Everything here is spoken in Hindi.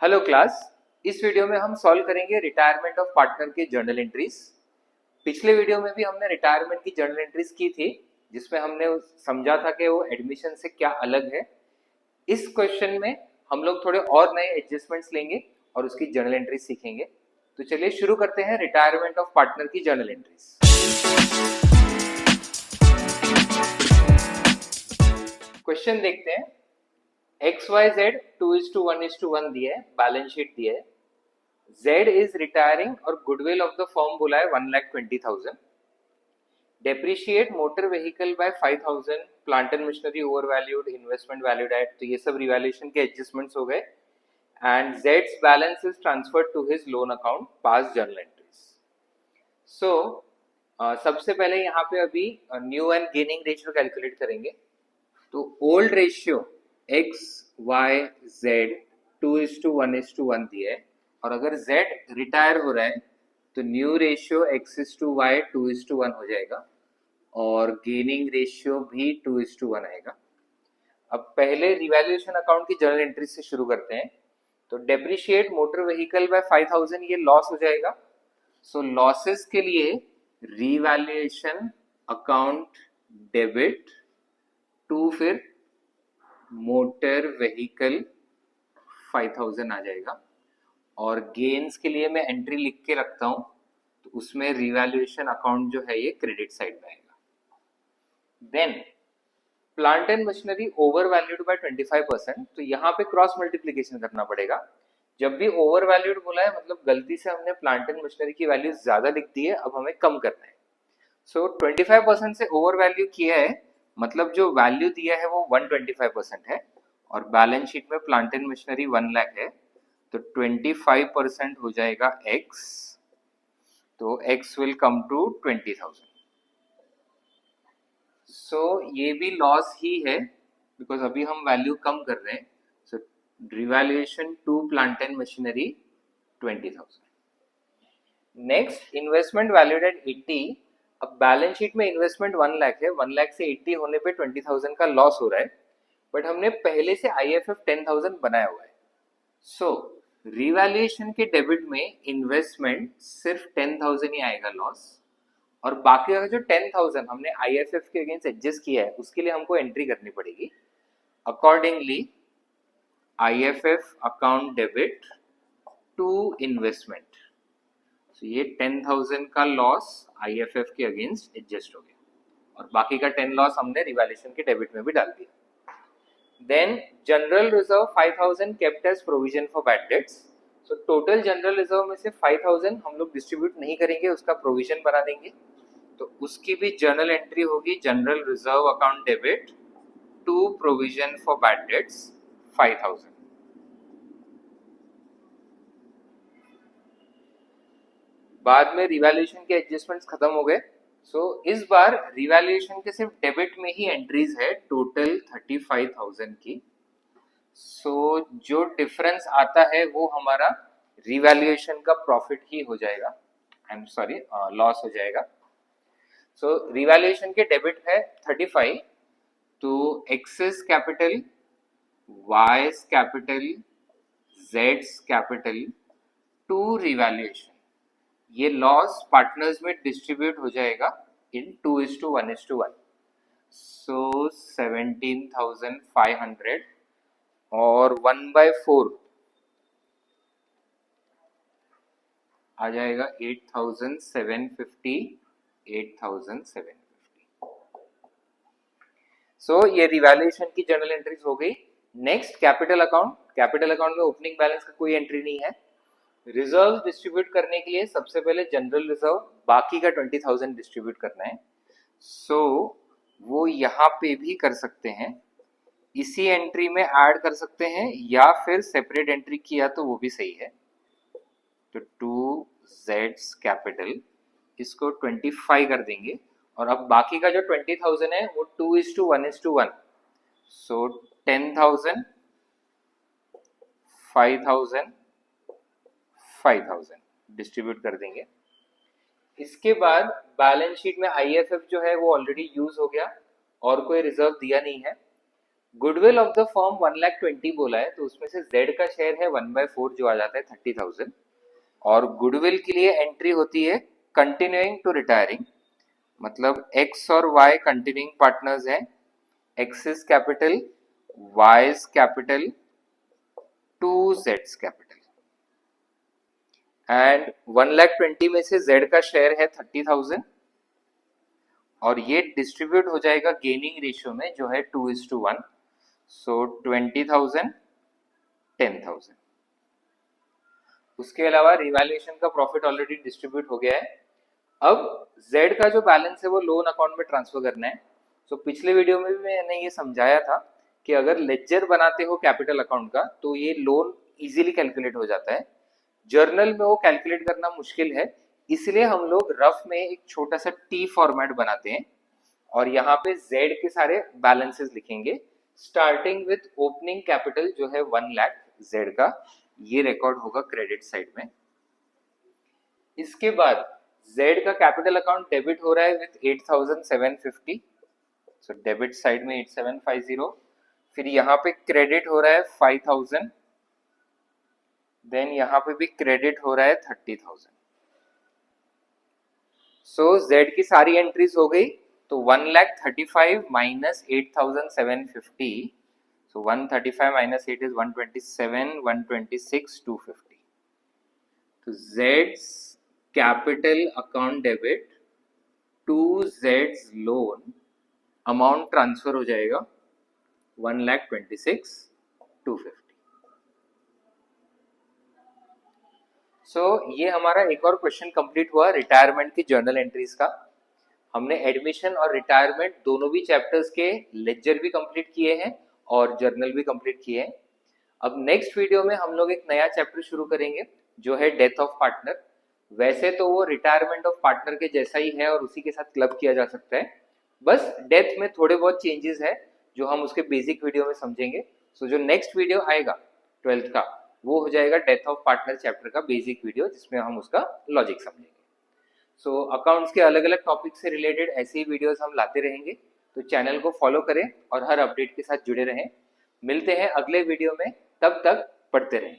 Hello class. इस वीडियो में हम सॉल्व करेंगे रिटायरमेंट ऑफ पार्टनर के जर्नल एंट्रीज। पिछले वीडियो में भी हमने रिटायरमेंट की जर्नल एंट्रीज की थी, जिसमें हमने समझा था कि वो एडमिशन से क्या अलग है। इस क्वेश्चन में हम लोग थोड़े और नए एडजस्टमेंट्स लेंगे और उसकी जर्नल एंट्रीज सीखेंगे। तो चलिए शुरू करते हैं रिटायरमेंट ऑफ पार्टनर की जर्नल एंट्रीज। क्वेश्चन देखते हैं। XYZ 2:1:1 दिया है, बैलेंस शीट दिया है। Z इज रिटायरिंग और गुडविल ऑफ द फर्म बोला है 1,20,000। Depreciate motor vehicle by 5,000, plant and machinery over valued, investment valued at. तो ये सब रिवैल्यूएशन के एडजस्टमेंट्स हो गए। And Z's balance is transferred to his loan account, pass journal entries. So सबसे पहले यहाँ पे अभी new and gaining ratio calculate करेंगे। तो ओल्ड रेशियो XYZ 2:1:1 दिया है, और अगर Z रिटायर हो रहा है तो न्यू रेशियो X:Y 2:1 हो जाएगा और गेनिंग रेशियो भी 2:1 आएगा। अब पहले रिवैल्यूएशन अकाउंट की जर्नल एंट्री से शुरू करते हैं। तो डेप्रिशिएट मोटर व्हीकल बाय 5,000, ये लॉस हो जाएगा। सो लॉसेस के लिए रिवैल्यूएशन अकाउंट डेबिट टू, फिर मोटर व्हीकल 5,000 आ जाएगा। और गेन्स के लिए मैं एंट्री लिख के रखता हूं, तो उसमें रिवैल्यूएशन अकाउंट जो है ये क्रेडिट साइड में आएगा। Then plant and machinery over valued by 25%, तो यहाँ पे क्रॉस मल्टीप्लीकेशन करना पड़ेगा। जब भी ओवर वैल्यूड बोला है मतलब गलती से हमने प्लांट एंड मशीनरी की वैल्यू ज्यादा लिख दी है, अब हमें कम करना है। सो 25% से ओवर वैल्यू किया है, मतलब जो वैल्यू दिया है वो 125% है, और बैलेंस शीट में प्लांट एंड मशीनरी 1 लाख है, तो 25% हो जाएगा x। तो x विल कम टू 20,000। सो ये भी लॉस ही है, बिकॉज अभी हम वैल्यू कम कर रहे हैं। So revaluation to plant and machinery 20,000। Next investment valued at 80। अब बैलेंस शीट में इन्वेस्टमेंट 1 लाख है, 1 लाख से 80 होने पे 20,000 का लॉस हो रहा है, बट हमने पहले से IFF 10,000 बनाया हुआ है। सो रिवैल्यूएशन के डेबिट में इन्वेस्टमेंट सिर्फ 10,000 ही आएगा लॉस, और बाकी का जो 10,000 हमने IFF के अगेंस्ट एडजस्ट किया है उसके लिए हमको एंट्री करनी पड़ेगी। Accordingly IFF account debit to investment. तो ये 10,000 का लॉस IFF के अगेंस्ट एडजस्ट हो गया, और बाकी का 10 लॉस हमने रिवैल्यूएशन के डेबिट में भी डाल दिया। Then general reserve 5,000 kept as provision for bad debts. So total general reserve में से 5,000 हम लोग डिस्ट्रीब्यूट नहीं करेंगे, उसका प्रोविजन बना देंगे। तो उसकी भी जर्नल एंट्री होगी, general reserve account debit to provision for bad debts 5,000। बाद में रिवैल्यूएशन के एडजस्टमेंट्स खत्म हो गए। सो इस बार रिवैल्यूएशन के सिर्फ डेबिट में ही एंट्रीज है, टोटल 35,000 की। सो जो डिफरेंस आता है वो हमारा रिवैल्यूएशन का प्रॉफिट ही हो जाएगा, आई एम सॉरी लॉस हो जाएगा। सो रिवैल्यूएशन के डेबिट है 35, तो एक्सेस कैपिटल, वाइज कैपिटल, जेड्स कैपिटल टू रिवैल्यूएशन, ये लॉस पार्टनर्स में डिस्ट्रीब्यूट हो जाएगा इन 2:1:1। सो 17,500 और 1/4 आ जाएगा 8,750, 8,750। सो ये रिवैल्यूएशन की जर्नल एंट्रीज हो गई। Next capital account. Capital account में ओपनिंग बैलेंस का कोई एंट्री नहीं है। रिजर्व डिस्ट्रीब्यूट करने के लिए सबसे पहले जनरल रिजर्व, बाकी का 20,000 डिस्ट्रीब्यूट करना है। सो वो यहाँ पे भी कर सकते हैं, इसी एंट्री में ऐड कर सकते हैं, या फिर सेपरेट एंट्री किया तो वो भी सही है। तो 2Z कैपिटल, इसको 25 कर देंगे, और अब बाकी का जो 20,000 है वो 2:1:1। सो 10,000, 5,000, 5,000 डिस्ट्रीब्यूट कर देंगे। इसके बाद बैलेंस शीट में IFF जो है वो ऑलरेडी यूज हो गया और कोई रिजर्व दिया नहीं है। गुडविल ऑफ द फर्म 1,20,000 बोला है, तो उसमें से जेड का शेयर है 1/4 जो आ जाता है 30,000, और गुडविल के लिए एंट्री होती है कंटिन्यूइंग टू रिटायरिंग, मतलब एक्स और वाई कंटिन्यूइंग पार्टनर्स हैं, X's capital, Y's capital to जेड्स कैपिटल, एंड 1,20,000 में से जेड का शेयर है 30,000, और ये डिस्ट्रीब्यूट हो जाएगा गेनिंग रेशियो में जो है 2:1, सो 20,000 10,000। उसके अलावा रिवैल्यूएशन का प्रॉफिट ऑलरेडी डिस्ट्रीब्यूट हो गया है। अब Z का जो बैलेंस है वो लोन अकाउंट में ट्रांसफर करना है। तो पिछले वीडियो में भी मैंने ये समझाया था कि अगर लेजर बनाते हो कैपिटल अकाउंट का तो ये लोन इजीली कैलकुलेट हो जाता है, जर्नल में वो कैलकुलेट करना मुश्किल है, इसलिए हम लोग रफ में एक छोटा सा टी फॉर्मेट बनाते हैं और यहाँ पे Z के सारे बैलेंसेस लिखेंगे, स्टार्टिंग विथ ओपनिंग कैपिटल जो है 1 लाख Z का, ये रिकॉर्ड होगा क्रेडिट साइड में। इसके बाद Z का कैपिटल अकाउंट डेबिट हो रहा है विथ 8,750, सो डेबिट साइड में 8750, फिर यहाँ पे क्रेडिट हो रहा है 5,000, देन यहाँ पे भी क्रेडिट हो रहा है 30,000। सो Z की सारी एंट्रीज हो गई, तो 1,35,000 माइनस 8,750, so 135 minus 8 is 127, 126, 250. तो Z's capital account debit to Z's loan amount transfer हो जाएगा 1,26,250। सो ये हमारा एक और क्वेश्चन कंप्लीट हुआ रिटायरमेंट की जर्नल एंट्रीज का। हमने एडमिशन और रिटायरमेंट दोनों भी चैप्टर्स के लेक्चर भी कंप्लीट किए हैं और जर्नल भी कंप्लीट किए हैं। अब नेक्स्ट वीडियो में हम लोग एक नया चैप्टर शुरू करेंगे जो है डेथ ऑफ पार्टनर। वैसे तो वो रिटायरमेंट ऑफ पार्टनर के जैसा ही है और उसी के साथ क्लब किया जा सकता है, बस डेथ में थोड़े बहुत चेंजेस है जो हम उसके बेसिक वीडियो में समझेंगे। सो जो नेक्स्ट वीडियो आएगा 12th का वो हो जाएगा डेथ ऑफ पार्टनर चैप्टर का बेसिक वीडियो, जिसमें हम उसका लॉजिक समझेंगे। सो अकाउंट्स के अलग अलग टॉपिक से रिलेटेड ऐसे ही वीडियोस हम लाते रहेंगे, तो चैनल को फॉलो करें और हर अपडेट के साथ जुड़े रहें। मिलते हैं अगले वीडियो में, तब तक पढ़ते रहें।